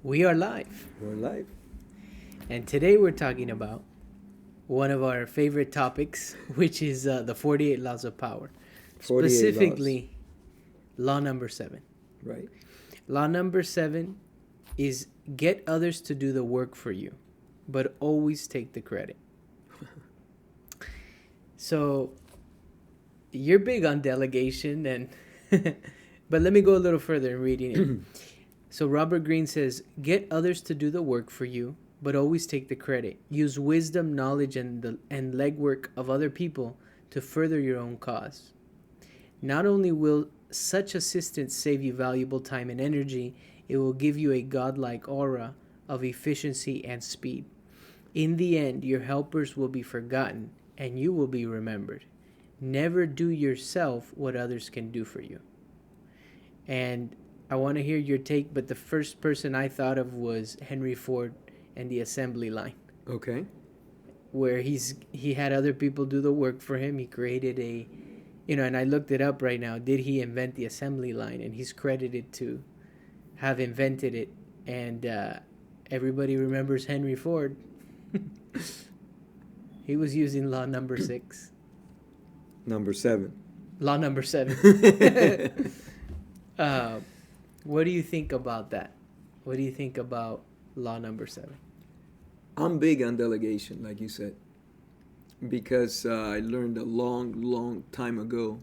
We are live. We're live. And today we're talking about one of our favorite topics, which is the 48 Laws of Power. 48 laws. Specifically, law number 7. Right. Law number 7 is get others to do the work for you, but always take the credit. So, you're big on delegation, and but let me go a little further in reading it. So Robert Greene says, get others to do the work for you, but always take the credit. Use wisdom, knowledge, and legwork of other people to further your own cause. Not only will such assistance save you valuable time and energy, it will give you a godlike aura of efficiency and speed. In the end, your helpers will be forgotten, and you will be remembered. Never do yourself what others can do for you. And I want to hear your take, but the first person I thought of was Henry Ford and the assembly line. Okay. Where he had other people do the work for him. He created and I looked it up right now. Did he invent the assembly line? And he's credited to have invented it. And everybody remembers Henry Ford. He was using law number 6. Number 7. Law number 7. What do you think about that? What do you think about law number 7? I'm big on delegation, like you said, because I learned a long time ago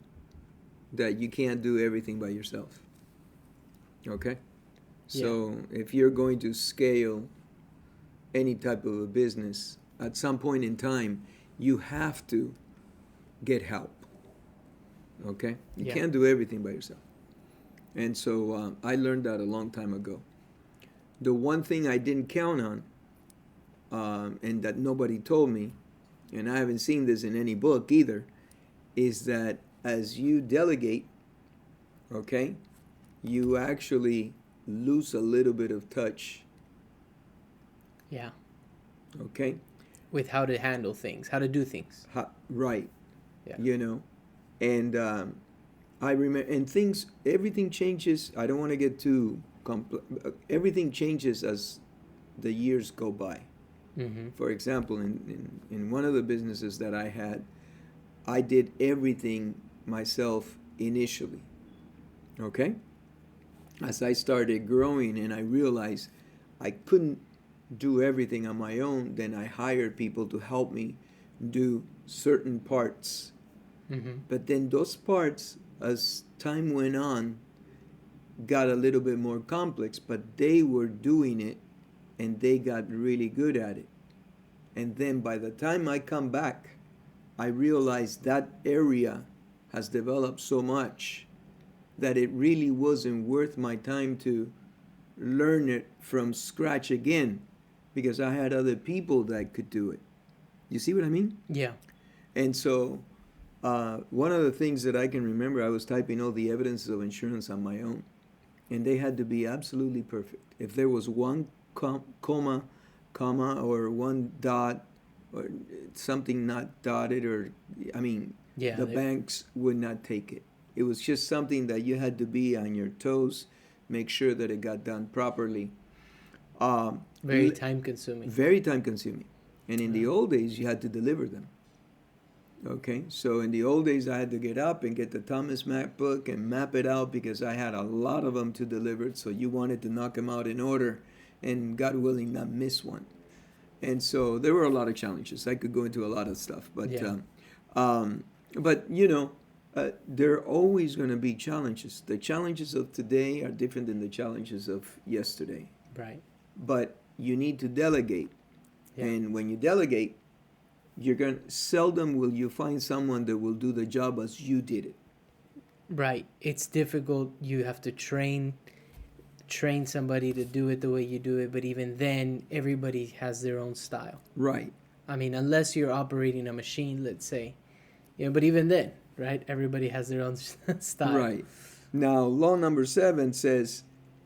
that you can't do everything by yourself. Okay? So if you're going to scale any type of a business, at some point in time, you have to get help. Okay? You can't do everything by yourself. And so I learned that a long time ago. The one thing I didn't count on, and that nobody told me, and I haven't seen this in any book either, is that as you delegate, okay, you actually lose a little bit of touch. Yeah. Okay? With how to handle things, how to do things. Right. Yeah. You know? And I remember, and everything changes. I don't want to get too everything changes as the years go by. Mm-hmm. For example, in one of the businesses that I had, I did everything myself initially. Okay? As I started growing and I realized I couldn't do everything on my own, then I hired people to help me do certain parts. Mm-hmm. But then those parts, as time went on, got a little bit more complex, but they were doing it and they got really good at it. And then by the time I come back, I realized that area has developed so much that it really wasn't worth my time to learn it from scratch again, because I had other people that could do it. You see what I mean? Yeah. And so one of the things that I can remember, I was typing all the evidences of insurance on my own, and they had to be absolutely perfect. If there was one comma, or one dot, or something not dotted, the banks would not take it. It was just something that you had to be on your toes, make sure that it got done properly. Very time consuming. Very time consuming. And in the old days, you had to deliver them. Okay, so in the old days, I had to get up and get the Thomas Map book and map it out because I had a lot of them to deliver. So you wanted to knock them out in order and, God willing, not miss one. And so there were a lot of challenges. I could go into a lot of stuff, but there are always going to be challenges. The challenges of today are different than the challenges of yesterday. Right. But you need to delegate, and when you delegate, seldom will you find someone that will do the job as you did it. Right. It's difficult. You have to train somebody to do it the way you do it, but even then, everybody has their own style. Right. I mean, unless you're operating a machine, let's say, but even then, right? Everybody has their own style. Right. Now, law number 7 says,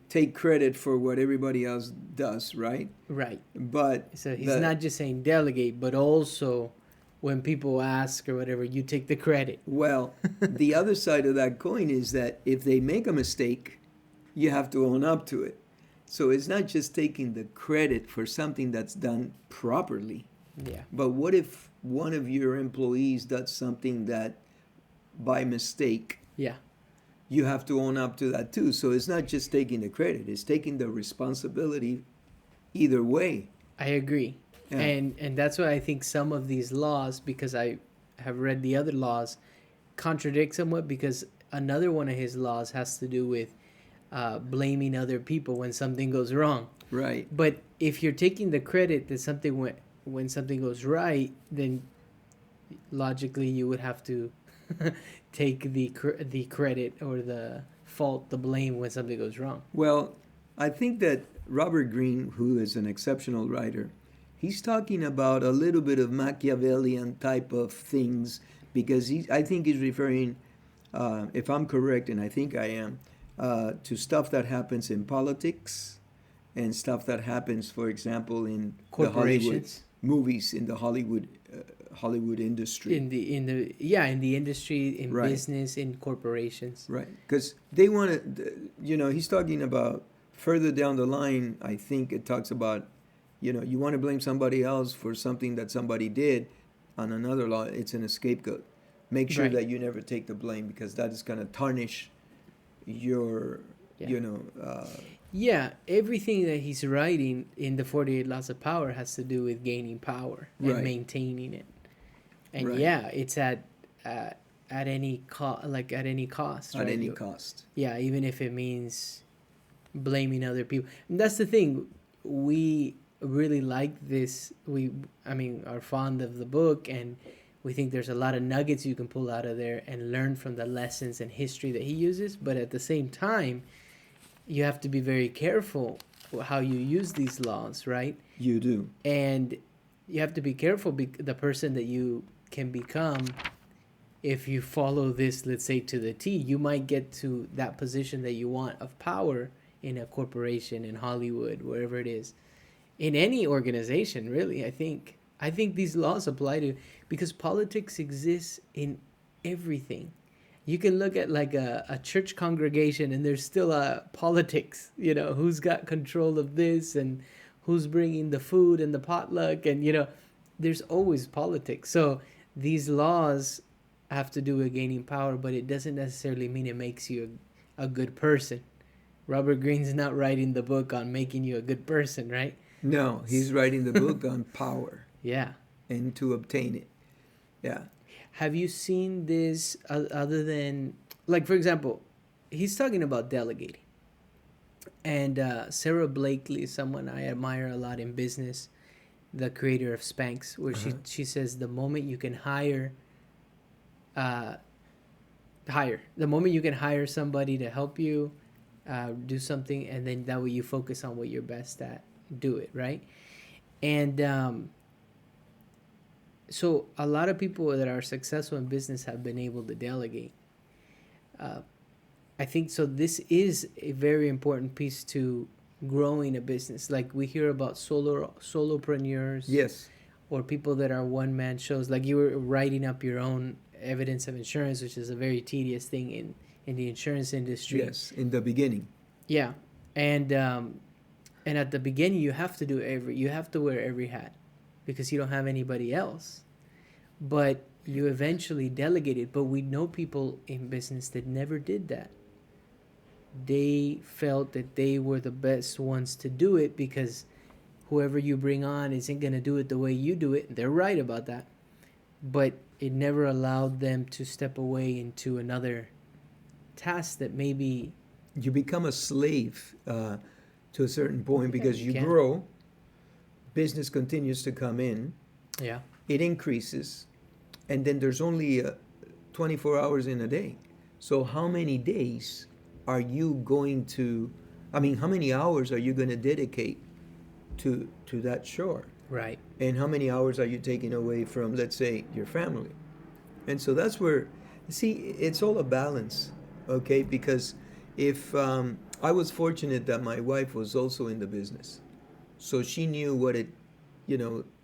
take credit for what everybody else does, right? Right. But so he's not just saying delegate, but also when people ask or whatever, you take the credit. Well, the other side of that coin is that if they make a mistake, you have to own up to it. So it's not just taking the credit for something that's done properly. Yeah. But what if one of your employees does something that by mistake, Yeah. you have to own up to that too. So it's not just taking the credit, it's taking the responsibility either way. I agree. Yeah. And that's why I think some of these laws, because I have read the other laws, contradict somewhat, because another one of his laws has to do with blaming other people when something goes wrong. Right. But if you're taking the credit that something went when something goes right, then logically you would have to take the credit or the fault, the blame when something goes wrong. Well, I think that Robert Greene, who is an exceptional writer, he's talking about a little bit of Machiavellian type of things because I think he's referring, if I'm correct, and I think I am, to stuff that happens in politics and stuff that happens, for example, in the Hollywood movies, in the Hollywood industry. In the industry, in Right. business, in corporations. Right, because they want to, he's talking about further down the line, I think it talks about, you want to blame somebody else for something that somebody did on another law, it's an scapegoat. Make sure Right. that you never take the blame because that is going to tarnish your, Yeah. Yeah, everything that he's writing in the 48 Laws of Power has to do with gaining power and Right. maintaining it. And Right. yeah, it's at any cost, like at any cost. At right? any cost. Yeah, even if it means blaming other people. And that's the thing. We really like this. Are fond of the book, and we think there's a lot of nuggets you can pull out of there and learn from the lessons and history that he uses. But at the same time, you have to be very careful how you use these laws, right? You do. And you have to be careful the person that you can become if you follow this, let's say, to the T. You might get to that position that you want of power in a corporation, in Hollywood, wherever it is, in any organization, really. I think these laws apply to, because politics exists in everything. You can look at like a church congregation and there's still politics, who's got control of this and who's bringing the food and the potluck, and there's always politics. So these laws have to do with gaining power, but it doesn't necessarily mean it makes you a good person. Robert Greene's not writing the book on making you a good person, right? No, he's writing the book on power. Yeah. And to obtain it. Yeah. Have you seen this other than, like, for example, he's talking about delegating. And Sarah Blakely is someone I admire a lot in business, the creator of Spanx, where she says the moment you can hire somebody to help you do something, and then that way you focus on what you're best at, do it, right? And so a lot of people that are successful in business have been able to delegate. I think so. This is a very important piece to growing a business. Like we hear about solopreneurs. Yes. Or people that are one-man shows. Like you were writing up your own evidence of insurance, which is a very tedious thing in the insurance industry. Yes, in the beginning. Yeah, and at the beginning you have to wear every hat because you don't have anybody else. But you eventually delegate it. But we know people in business that never did that. They felt that they were the best ones to do it because whoever you bring on isn't going to do it the way you do it. They're right about that. But it never allowed them to step away into another task that maybe... You become a slave to a certain point because you can. grow, business continues to come in, Yeah. it increases, and then there's only 24 hours in a day. So how many days are you going to, how many hours are you going to dedicate to that chore? Right. And how many hours are you taking away from, let's say, your family? And so that's where, see, it's all a balance, okay? Because if I was fortunate that my wife was also in the business, so she knew what it,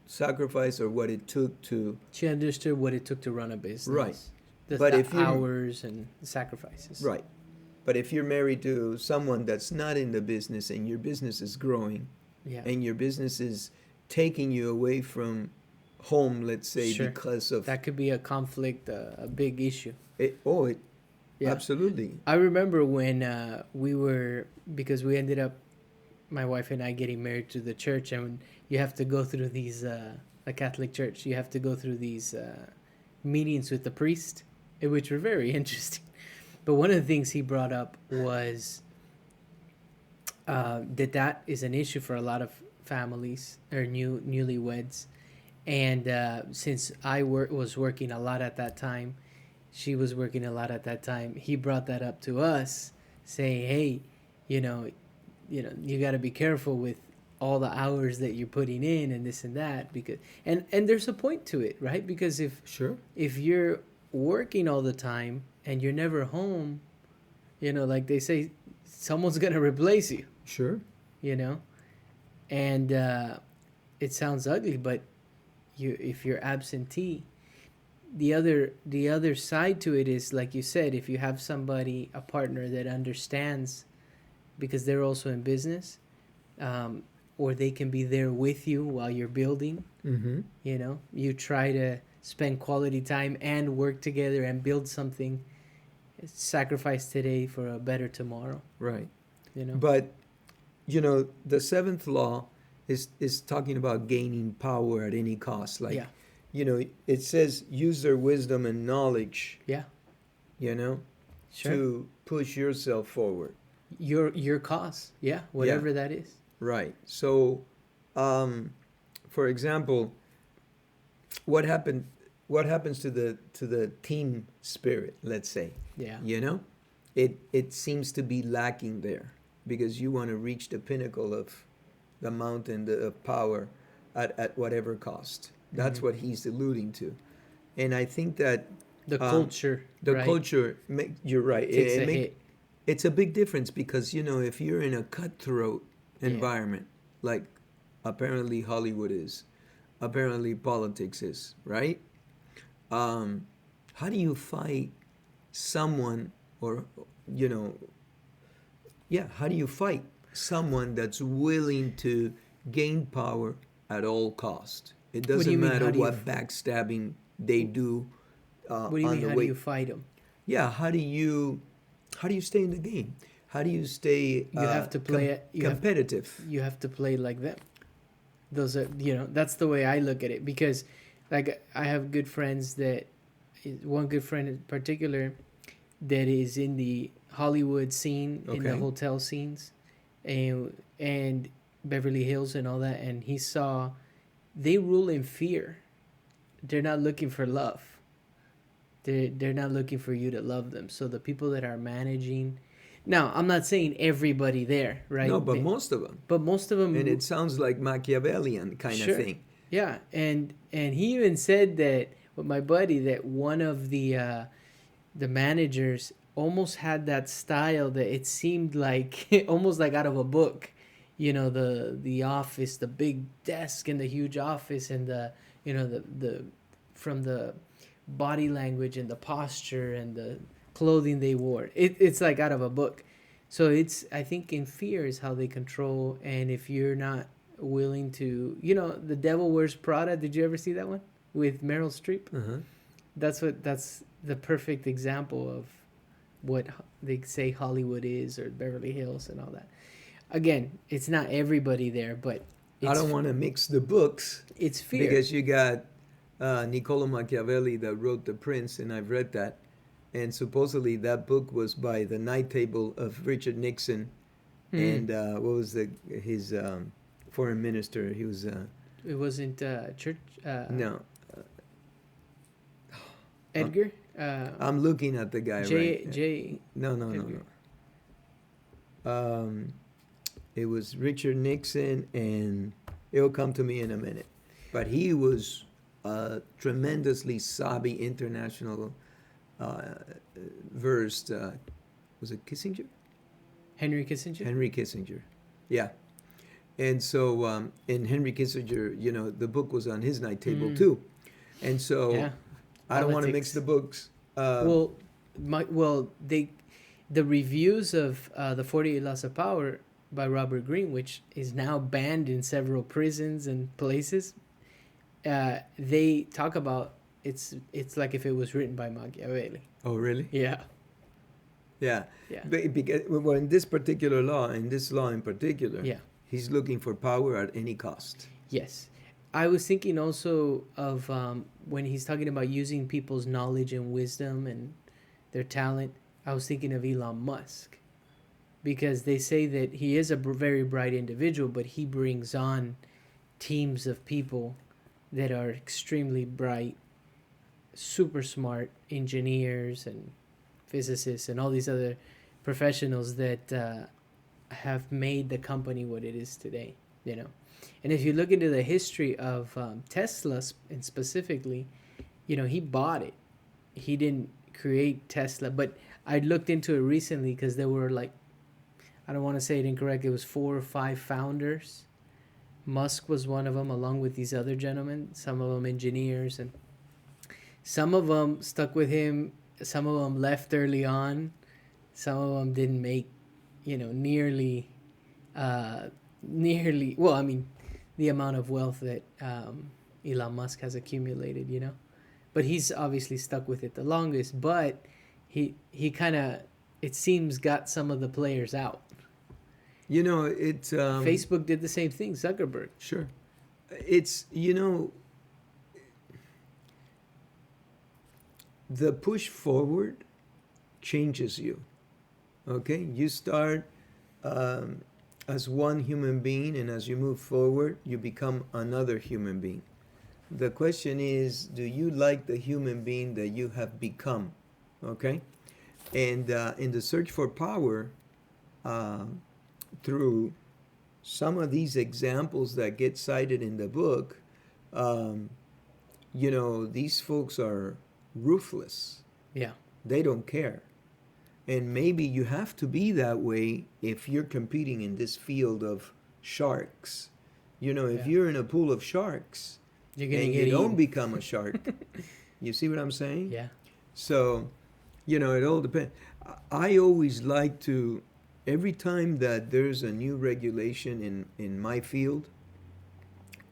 sacrifice or what it took to. She understood what it took to run a business. Right. The But if you- hours and sacrifices. Right. But if you're married to someone that's not in the business and your business is growing Yeah. and your business is taking you away from home, let's say, Sure. because of That could be a conflict, a big issue. it, Yeah. absolutely. I remember when because we ended up, my wife and I, getting married to the church, and you have to go through these, a Catholic church, you have to go through these meetings with the priest, which were very interesting. But one of the things he brought up was that is an issue for a lot of families or newlyweds. And since I was working a lot at that time, she was working a lot at that time, he brought that up to us, saying, hey, you know, you got to be careful with all the hours that you're putting in and this and that, because and there's a point to it, right? Because Sure. if you're working all the time and you're never home, like they say, someone's gonna replace you, Sure. and it sounds ugly, but if you're absentee, the other side to it is, like you said, if you have somebody, a partner that understands, because they're also in business, or they can be there with you while you're building. Mm-hmm. You try to spend quality time and work together and build something, sacrifice today for a better tomorrow. Right. But But the seventh law is talking about gaining power at any cost. Like, yeah, it says use their wisdom and knowledge, yeah, sure. to push yourself forward. Your cause, yeah, whatever that is. Right. So, for example, what happens to the team spirit, let's say? Yeah, It seems to be lacking there because you want to reach the pinnacle of the mountain of power at whatever cost. That's what he's alluding to. And I think that the culture, right? culture, you're right. Takes a hit. It's a big difference because, if you're in a cutthroat Yeah. environment, like apparently Hollywood is, apparently politics is, right? How do you fight someone, or, how do you fight someone that's willing to gain power at all cost? It What do you doesn't mean, matter how do you what backstabbing they do What do you on mean? the How way. do you fight them? Yeah, how do you stay in the game? How do you stay You have to play it. competitive? You have to play like them. Those are, that's the way I look at it, because like I have good friends one good friend in particular that is in the Hollywood scene, in the Okay. hotel scenes, and Beverly Hills and all that, and he saw they rule in fear. They're not looking for love. They're not looking for you to love them. So the people that are managing, now I'm not saying everybody there, right? No, but most of them. But most of them, And it sounds like Machiavellian kind Sure. of thing. yeah, and he even said that with my buddy, that one of the managers almost had that style that it seemed like almost like out of a book. The office, the big desk and the huge office, and the from the body language and the posture and the clothing they wore. It's like out of a book. So I think in fear is how they control. And if you're not willing to, The Devil Wears Prada. Did you ever see that one with Meryl Streep? Uh-huh. That's the perfect example of what they say Hollywood is, or Beverly Hills and all that. Again, it's not everybody there, but I don't want to mix the books it's fear. because you got Niccolo Machiavelli that wrote The Prince, and I've read that. And supposedly that book was by the night table of Richard Nixon. And what was his foreign minister? He was... It wasn't Church. no. Edgar. I'm looking at the guy right J. No. It was Richard Nixon, and it'll come to me in a minute. But he was a tremendously savvy, international versed. Was it Kissinger? Henry Kissinger. Henry Kissinger. Yeah. And so, in Henry Kissinger, the book was on his night table too. And so, Yeah. I don't want to Politics. mix the books. Well, the reviews of the 48 Laws of Power by Robert Greene, which is now banned in several prisons and places, they talk about it's like if it was written by Machiavelli. Oh, really? Yeah. Yeah. Yeah. Because, well, in this particular law, in this law in particular, Yeah. he's looking for power at any cost. Yes. I was thinking also of when he's talking about using people's knowledge and wisdom and their talent, I was thinking of Elon Musk. Because they say that he is a very bright individual, but he brings on teams of people that are extremely bright, super smart engineers and physicists and all these other professionals that have made the company what it is today, you know. And if you look into the history of Tesla, and specifically, you know, he bought it. He didn't create Tesla, but I looked into it recently because there were like, I don't want to say it incorrect, it was 4 or 5 founders. Musk was one of them, along with these other gentlemen, some of them engineers, and some of them stuck with him, some of them left early on, some of them didn't make, you know, nearly, well, I mean, the amount of wealth that Elon Musk has accumulated, you know. But he's obviously stuck with it the longest, but he kind of, it seems, got some of the players out. You know, it's... Facebook did the same thing, Zuckerberg. Sure. It's, you know, the push forward changes you. Okay? You start as one human being, and as you move forward, you become another human being. The question is, do you like the human being that you have become? Okay? And in the search for power, through some of these examples that get cited in the book, you know, these folks are ruthless. Yeah. They don't care. And maybe you have to be that way if you're competing in this field of sharks. You know, if you're in a pool of sharks You're gonna and get you don't eaten. become a shark, you see what I'm saying? Yeah. So, you know, it all depends. I always like to, every time that there's a new regulation in my field,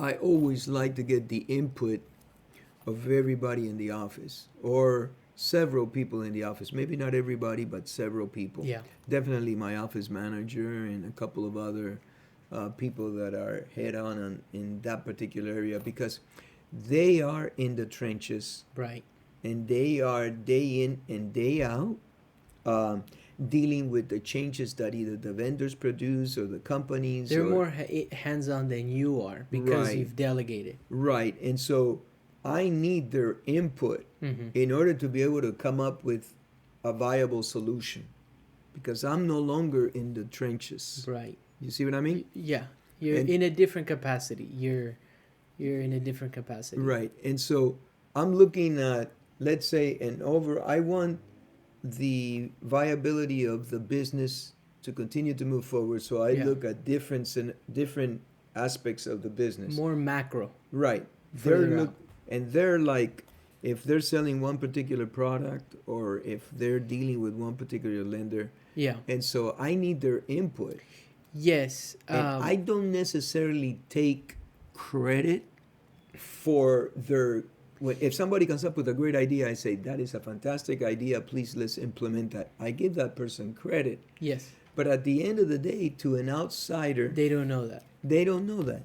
I always like to get the input of everybody in the office, or several people in the office. Maybe not everybody, but several people. Yeah. Definitely my office manager and a couple of other people that are head on in that particular area, because they are in the trenches. Right. And they are day in and day out dealing with the changes that either the vendors produce or the companies. They're more hands-on than you are because Right. you've delegated. Right. And so I need their input in order to be able to come up with a viable solution, because I'm no longer in the trenches. Right. You see what I mean? Yeah. You're And- in a different capacity. You're in a different capacity. Right. And so I'm looking at, let's say, I want the viability of the business to continue to move forward. So I Yeah. look at different aspects of the business. More macro. Right. Further out. They're like, if they're selling one particular product or if they're dealing with one particular lender. Yeah. And so I need their input. Yes. And I don't necessarily take credit for if somebody comes up with a great idea, I say, that is a fantastic idea, please let's implement that. I give that person credit. Yes. But at the end of the day, to an outsider, They don't know that. they don't know that.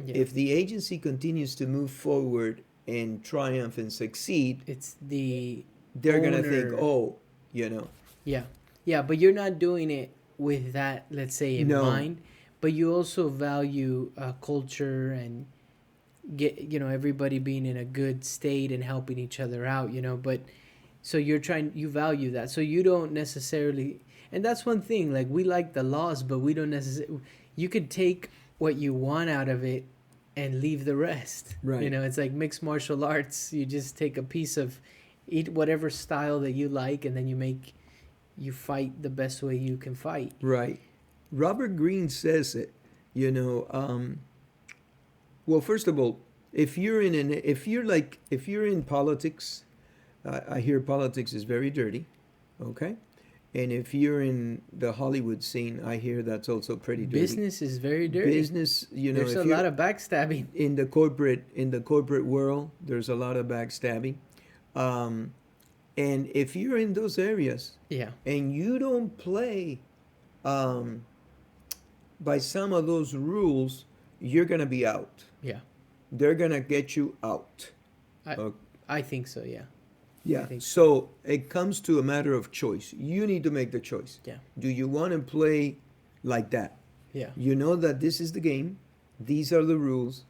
Yeah. If the agency continues to move forward and triumph and succeed, It's the they're going to think, owner. oh, you know. Yeah. Yeah, but you're not doing it with that, let's say, in No. mind. But you also value culture and everybody being in a good state and helping each other out, But so you value that. So you don't necessarily, and that's one thing, like we like the laws, but we don't necessarily, you could take what you want out of it and leave the rest. Right. It's like mixed martial arts. You just take a piece of eat whatever style that you like, and then you fight the best way you can fight. Right. Robert Greene says it, well, first of all, if you're in politics, I hear politics is very dirty, okay? And if you're in the Hollywood scene, I hear that's also pretty dirty. Business is very dirty. Business, There's if a you're lot of backstabbing. in the corporate world, there's a lot of backstabbing. Um, and if you're in those areas Yeah. and you don't play um, by some of those rules, you're gonna be out. Yeah. They're gonna get you out. I Okay. I think so. Yeah. Yeah. think So it comes to a matter of choice. You need to make the choice. Yeah. Do you want to play like that? Yeah. You know that this is the game. These are the rules.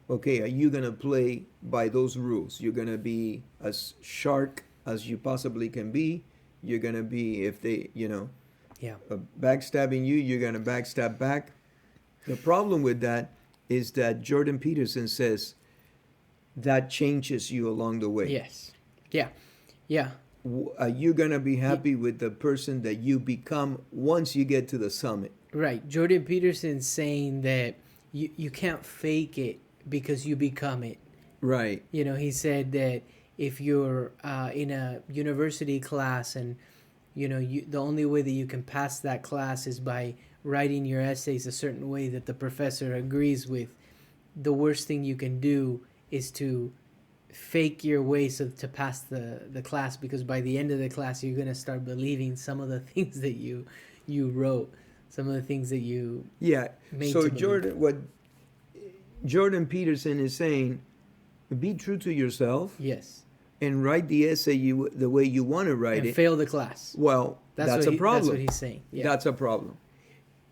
Okay, are you gonna play by those rules? You're gonna be as shark as you possibly can be. You're gonna be, if they, Yeah. backstabbing you, you're gonna backstab back. The problem with that is that Jordan Peterson says that changes you along the way. Yes. Yeah. Yeah. Are you gonna be happy with the person that you become once you get to the summit? Right. Jordan Peterson's saying that you can't fake it because you become it. Right. He said that if you're in a university class and the only way that you can pass that class is by writing your essays a certain way that the professor agrees with, the worst thing you can do is to fake your way to pass the class, because by the end of the class you're going to start believing some of the things that you wrote, some of the things that you Yeah. made So to believe. what Jordan Peterson is saying, be true to yourself Yes. and write the essay the way you want to write And it. fail the class. Well, that's a problem. That's what he's saying. Yeah. That's a problem.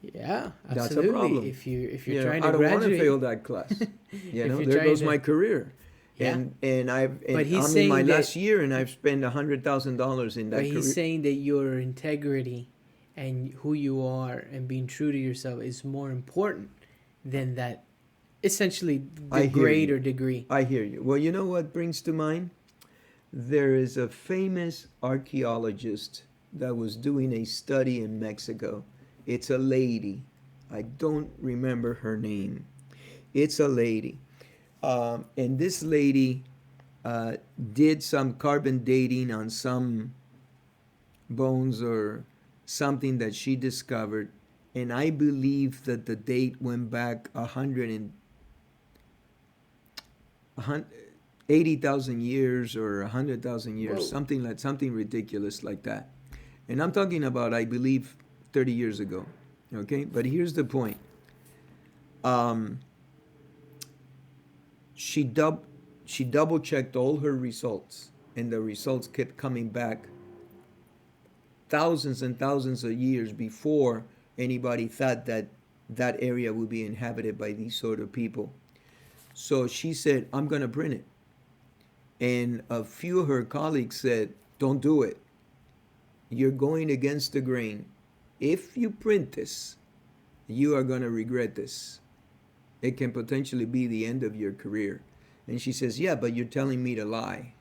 Yeah, That's a absolutely. problem. If you're You know, trying I to don't want to graduate, fail that class. If There you're goes trying my to- career. Yeah. And But he's I'm in saying my that- last year and I've spent $100,000 in that but career. he's saying that your integrity and who you are and being true to yourself is more important than that, essentially, I the hear grade you. or degree. I hear you. Well, you know what brings to mind? There is a famous archaeologist that was doing a study in Mexico. It's a lady. I don't remember her name. It's a lady. And this lady did some carbon dating on some bones or something that she discovered. And I believe that the date went back 80,000 years or 100,000 years, Whoa. something ridiculous like that. And I'm talking about, I believe, 30 years ago. Okay, but here's the point. She double checked all her results, and the results kept coming back thousands and thousands of years before anybody thought that that area would be inhabited by these sort of people. So she said, I'm going to print it. And a few of her colleagues said, don't do it. You're going against the grain. If you print this, you are going to regret this. It can potentially be the end of your career. And she says, yeah, but you're telling me to lie.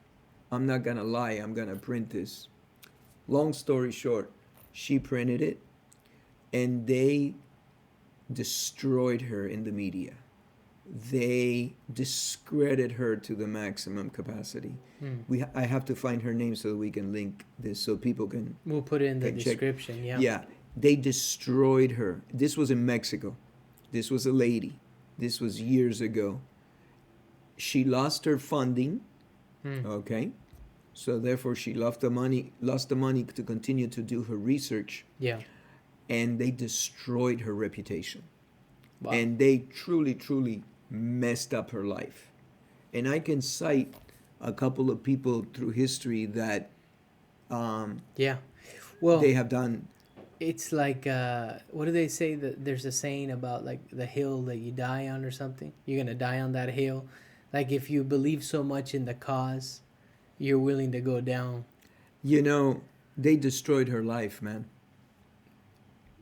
I'm not going to lie. I'm going to print this. Long story short, she printed it, and they destroyed her in the media. They discredit her to the maximum capacity. I have to find her name so that we can link this so people can. We'll put it in the check. description. Yeah. Yeah, they destroyed her. This was in Mexico. This was a lady. This was years ago. She lost her funding. Okay, so therefore she lost the money to continue to do her research. Yeah. And they destroyed her reputation. Wow. And they truly messed up her life. And I can cite a couple of people through history that Yeah. Well, they have done. it's like what do they say, that there's a saying about like the hill that you die on or something? You're gonna die on that hill. Like if you believe so much in the cause, you're willing to go down. They destroyed her life, man.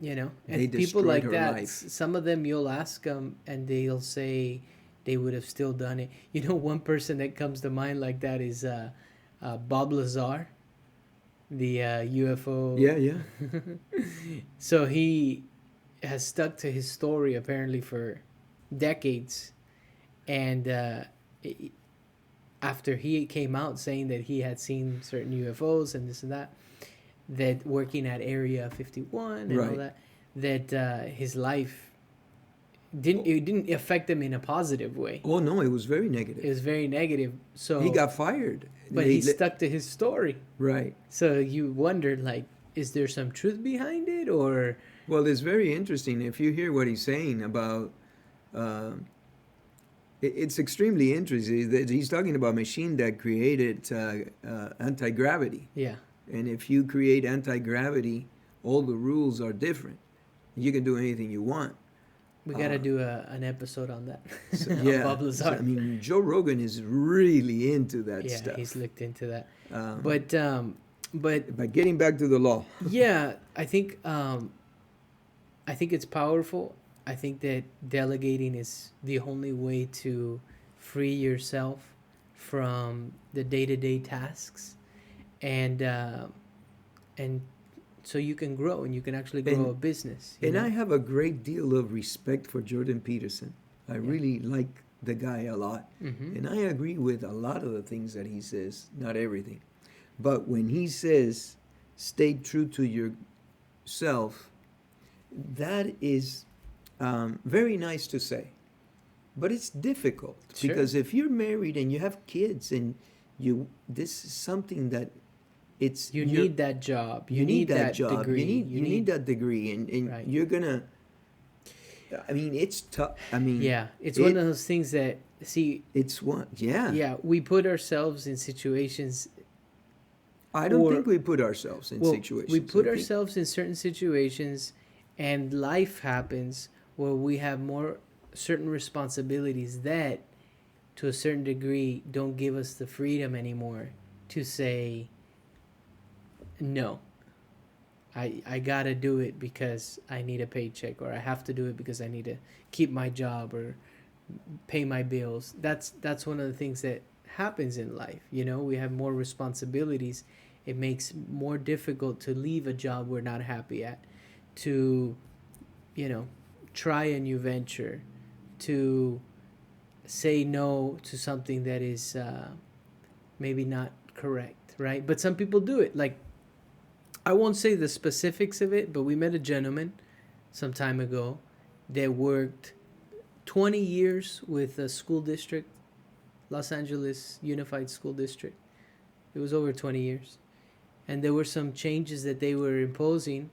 And They people destroyed like her that, life. some of them you'll ask them and they'll say they would have still done it. One person that comes to mind like that is Bob Lazar, the UFO. Yeah. So he has stuck to his story apparently for decades, and after he came out saying that he had seen certain UFOs and this and that, that working at Area 51 and all Right. that his life didn't affect him in a positive way. Oh no, it was very It negative. was very negative. He So, got fired. but he stuck to his story. Right. So you wondered, like, is there some truth behind it, or Well, it's very interesting if you hear what he's saying about. um it's extremely interesting that he's talking about a machine that created anti-gravity. yeah? And if you create anti-gravity, all the rules are different. You can do anything you want. We gotta Uh, do an episode on that. so, On yeah. Pablo's So, I art. mean, Joe Rogan is really into that Yeah, stuff. he's looked into that. Um, But getting back to the law. yeah, I think it's powerful. I think that delegating is the only way to free yourself from the day-to-day tasks, and and so you can grow and you can actually grow And- a business. And I have a great deal of respect for Jordan Peterson. I Yeah. really like the guy a lot. Mm-hmm. And I agree with a lot of the things that he says, not everything. But when he says, stay true to yourself, that is very nice to say. But it's difficult Sure. because if you're married and you have kids and this is something that You you're- need that job. you need that job. degree. You need that degree, and Right. you're gonna. I mean, it's tough. I mean, Yeah, it's one of those things that see. it's one. Yeah. Yeah, we put ourselves in situations. I don't Or- think we put ourselves in Well, situations. we put I think- ourselves in certain situations, and life happens where we have more certain responsibilities that, to a certain degree, don't give us the freedom anymore to say no. I gotta do it because I need a paycheck, or I have to do it because I need to keep my job or pay my bills. That's one of the things that happens in life. You know, we have more responsibilities. It makes more difficult to leave a job we're not happy at, to, you know, try a new venture, to say no to something that is maybe not correct, right? But some people do it. Like, I won't say the specifics of it, but we met a gentleman some time ago that worked 20 years with a school district, Los Angeles Unified School District. It was over 20 years. And there were some changes that they were imposing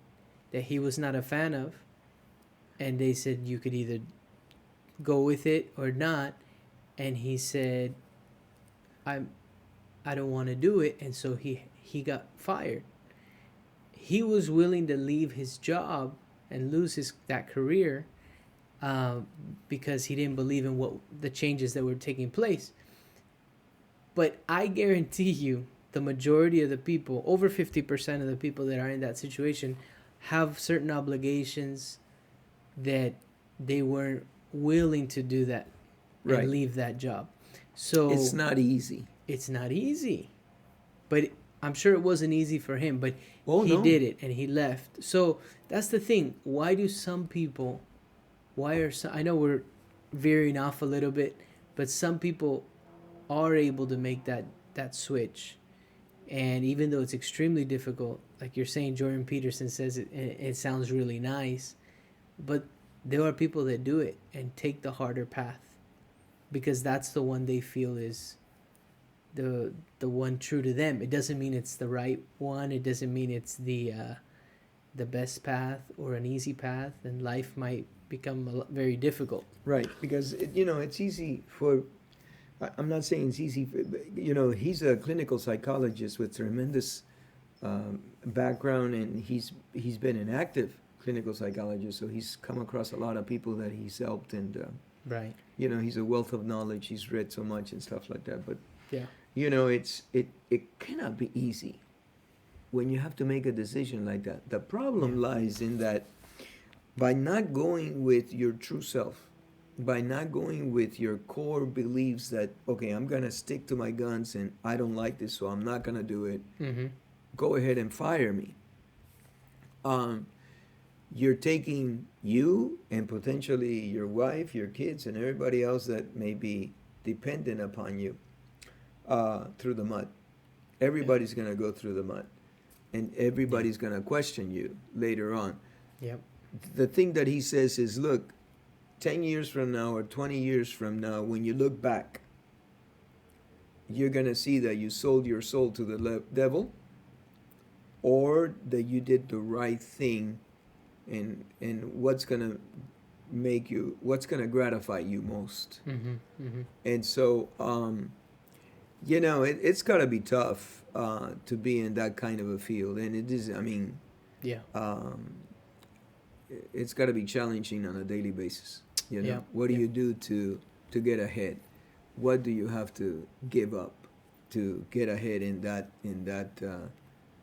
that he was not a fan of. And they said you could either go with it or not. And he said, I don't want to do it. And so he got fired. He was willing to leave his job and lose that career because he didn't believe in what the changes that were taking place. But I guarantee you, the majority of the people, over 50% of the people that are in that situation, have certain obligations that they weren't willing to do that and Right. leave that job. So It's not easy. it's not easy, but I'm sure it wasn't easy for him, but Oh, he no. did it and he left. So that's the thing. Why do some people, I know we're veering off a little bit, but some people are able to make that switch. And even though it's extremely difficult, like you're saying, Jordan Peterson says it sounds really nice, but there are people that do it and take the harder path because that's the one they feel is the one true to them. It doesn't mean it's the right one. It doesn't mean it's the best path or an easy path, and life might become very difficult. Right, because it's easy for. I'm not saying it's easy. He's a clinical psychologist with tremendous background, and he's been an active clinical psychologist, so he's come across a lot of people that he's helped, and Right. he's a wealth of knowledge. He's read so much and stuff like that. But Yeah. it cannot be easy when you have to make a decision like that. The problem Yeah. lies in that by not going with your true self, by not going with your core beliefs that, okay, I'm going to stick to my guns and I don't like this, so I'm not going to do it, Mm-hmm. go ahead and fire me. You're taking you and potentially your wife, your kids, and everybody else that may be dependent upon you through the mud. Everybody's going to go through the mud. and everybody's going to question you later on. Yep. The thing that he says is, look, 10 years from now or 20 years from now, when you look back, you're going to see that you sold your soul to the devil, or that you did the right thing, and what's going to gratify you most. Mm-hmm. Mm-hmm. And so, it's got to be tough to be in that kind of a field. And it is, Yeah. It's got to be challenging on a daily basis. Yeah. What do Yeah. you do to get ahead? What do you have to give up to get ahead in that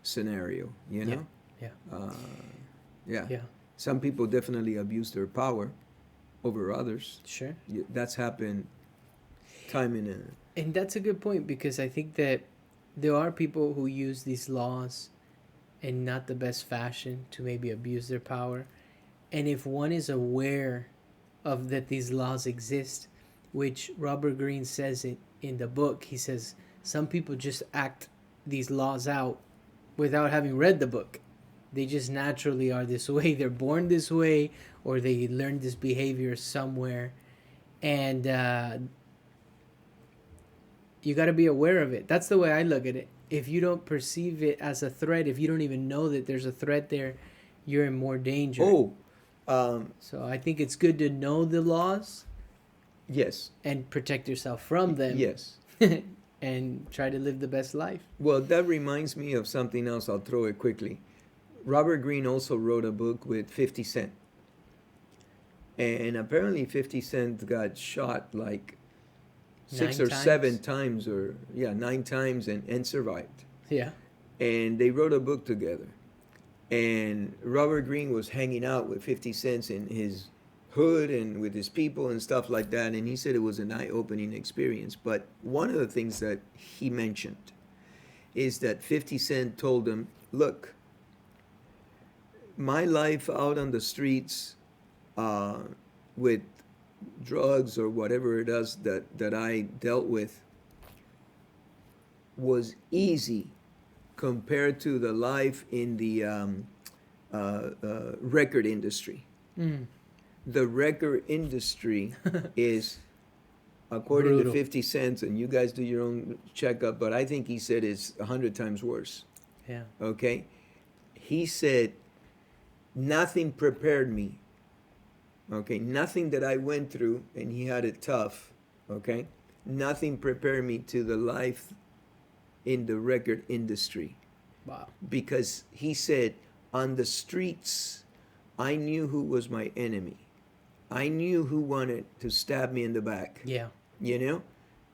scenario? Yeah. Yeah. Yeah. Some people definitely abuse their power over others. Sure. That's happened time And that's a good point, because I think that there are people who use these laws in not the best fashion to maybe abuse their power. And if one is aware of that these laws exist, which Robert Greene says it in the book, he says some people just act these laws out without having read the book. They just naturally are this way. They're born this way, or they learn this behavior somewhere. And you got to be aware of it. That's the way I look at it. If you don't perceive it as a threat, if you don't even know that there's a threat there, you're in more danger. So I think it's good to know the laws. Yes. And protect yourself from them. Yes. And try to live the best life. Well, that reminds me of something else. I'll throw it quickly. Robert Greene also wrote a book with 50 Cent. And apparently 50 Cent got shot like 6 or 7 times, or 9 times, and survived. Yeah. And they wrote a book together. And Robert Greene was hanging out with 50 Cent in his hood and with his people and stuff like that. And he said it was an eye-opening experience. But one of the things that he mentioned is that 50 Cent told him, look, my life out on the streets with drugs or whatever it is that I dealt with was easy compared to the life in the record industry. Mm. The record industry is, according Brutal. to 50 Cent, and you guys do your own checkup, but I think he said it's 100 times worse. Yeah. Okay? He said, nothing prepared me. Okay? Nothing that I went through, and he had it tough. Okay? Nothing prepared me to the life in the record industry. Wow. Because he said, on the streets, I knew who was my enemy. I knew who wanted to stab me in the back. Yeah.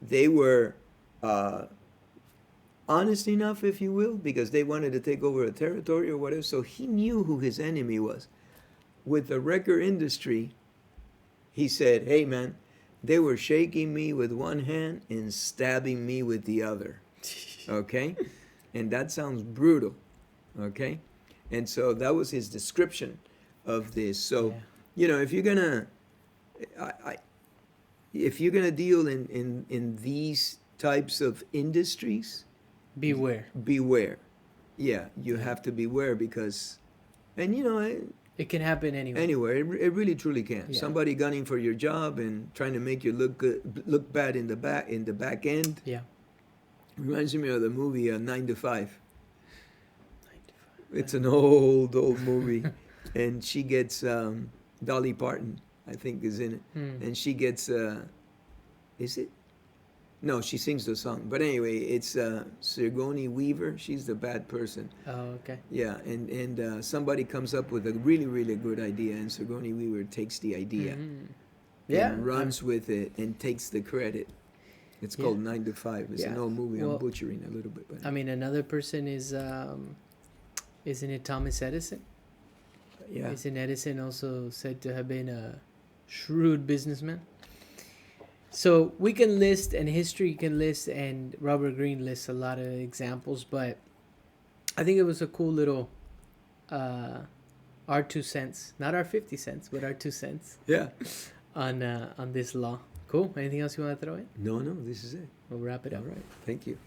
They were honest enough, if you will, because they wanted to take over a territory or whatever. So he knew who his enemy was. With the record industry, he said, hey man, they were shaking me with one hand and stabbing me with the other. Okay? And that sounds brutal. Okay? And so that was his description of this. So, if you're gonna deal in these types of industries, Beware. Yeah, you have to beware, because, and It can happen anywhere. anywhere, it really truly can. Yeah. Somebody gunning for your job and trying to make you look bad in the back end. Yeah. Reminds me of the movie 9 to 5. It's an old movie, and she gets Dolly Parton, I think, is in it, and she gets is it? No, she sings the song. But anyway, it's Sigourney Weaver. She's the bad person. Oh, okay. Yeah, and somebody comes up with a really, really good idea, and Sigourney Weaver takes the idea and runs with it and takes the credit. It's called 9 to 5. It's an old movie. Well, I'm butchering a little bit. But another person is, isn't it Thomas Edison? yeah. Isn't Edison also said to have been a shrewd businessman? So we can list, and history can list, and Robert Greene lists a lot of examples, but I think it was a cool little our 2 cents, not our 50 cents, but our 2 cents Yeah. on this law. Cool. Anything else you want to throw in? No, this is it. We'll wrap it up. All right. Thank you.